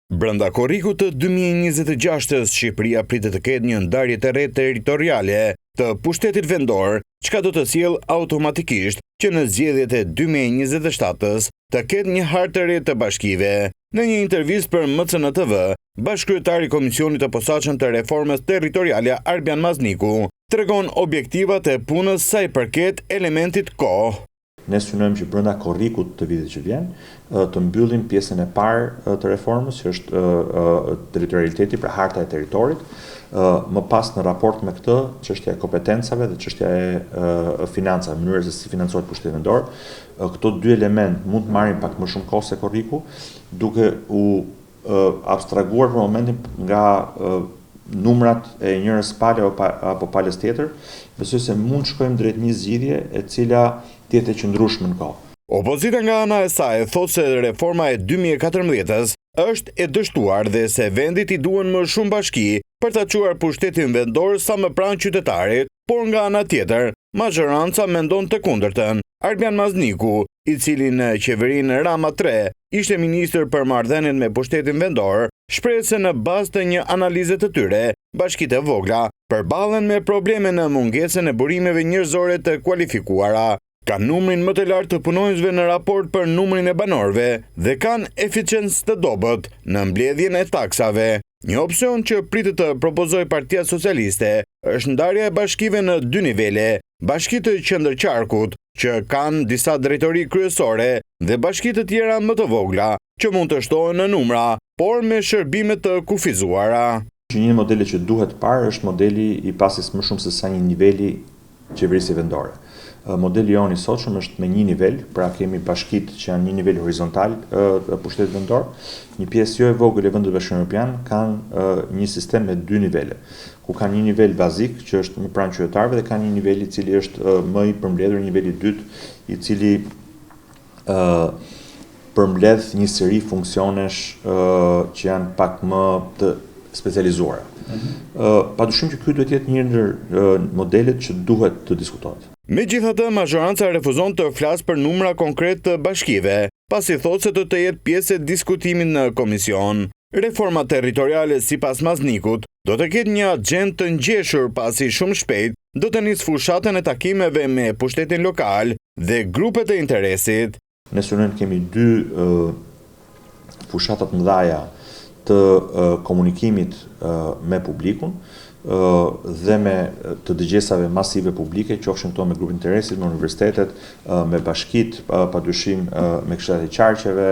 Brenda korrikut të 2026-s, Shqipëria pritet të ketë një ndarje të re territoriale të pushtetit vendor, çka do të sjellë automatikisht që në zgjedhjet e 2027-s të ketë një hartë të re të bashkive. Në një intervistë për MCN TV, bashkëkryetari i Komisionit të Posaçëm të Reformës Territoriale Arbian Mazniku tregon objektivat e punës sa i përket elementit kohë. Ne synojmë që brenda korrikut të vitit që vjen të mbyllim pjesën e parë të reformës, që është territorialiteti, pra harta e territorit. Më pas në raport me këtë, çështja e kompetencave dhe çështja e financave, mënyra se si financohet pushteti vendor, këto dy element mund të marrin pak më shumë kohë se korriku, duke u abstrahuar për momentin nga numrat e njërës pale apo palës tjetër, besoj se mund shkojmë drejt një zgjidhje e cila tjetë e qëndrueshme në kohë. Opozita nga ana e saj thotë se reforma e 2014-s është e dështuar dhe se vendit i duhen më shumë bashki për ta çuar pushtetin vendor sa më pranë qytetarit, por nga ana tjetër, majoranca mendon të kundërtën. Arbian Mazniku, i cili në qeverinë Rama 3 ishte ministër për marrëdhënien me pushtetin vendor, shpreh se në bazë të një analize të tyre, bashkitë e vogla përballen me probleme në mungesën e burimeve njerëzore të kualifikuara. Kanë numrin më të lartë të punonjësve në raport për numrin e banorëve dhe kanë eficiencë të dobët në mbledhjen e taksave. Një opsion që pritet të propozojë Partia Socialiste është ndarja e bashkive në 2 nivele, bashkitë të qendërqarkut, që kanë disa drejtori kryesore, dhe bashkitë të tjera më të vogla, që mund të shtohen në numra, por me shërbime të kufizuara. Një modeli që duhet parë është modeli i pasjes më shumë se sa një niveli qeverisje vendore. Modeli jonë i sotshëm është me një nivel, pra kemi bashkitë që janë një nivel horizontal pushtetit vendor. Një pjesë jo e vogël e vendit bashkimor evropian kanë një sistem me 2 nivele, ku kanë një nivel bazik që është më pranë qytetarëve dhe kanë një nivel i cili është më i përmbledhur, niveli i dytë, i cili përmbledh një seri funksionesh që janë pak më të specializuara. Padyshim që ky duhet të jetë një ndër modelet që duhet të diskutohet. Megjithatë, majoranca refuzon të flasë për numra konkret të bashkive, pasi thotë se do të jetë pjesë e diskutimit në komision. Reforma territoriale sipas Maznikut do të ketë një agjendë të ngjeshur, pasi shumë shpejt do të nisë fushatën e takimeve me pushtetin lokal dhe grupet e interesit. Ne synojmë kemi 2 fushatat mëdha të komunikimit me publikun dhe me të dëgjesave masive publike, qofshin to me grupin interesit, me universitetet, me bashkit, padyshim me këshillat e qarqeve,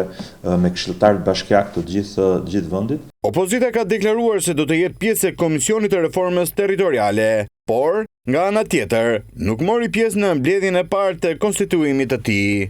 me këshilltarët bashkiak të gjithë vendit. Opozita ka deklaruar se do të jetë pjesë e Komisionit të Reformës Territoriale, por nga ana tjetër nuk mori pjesë në mbledhjen e parë të konstituimit të tij.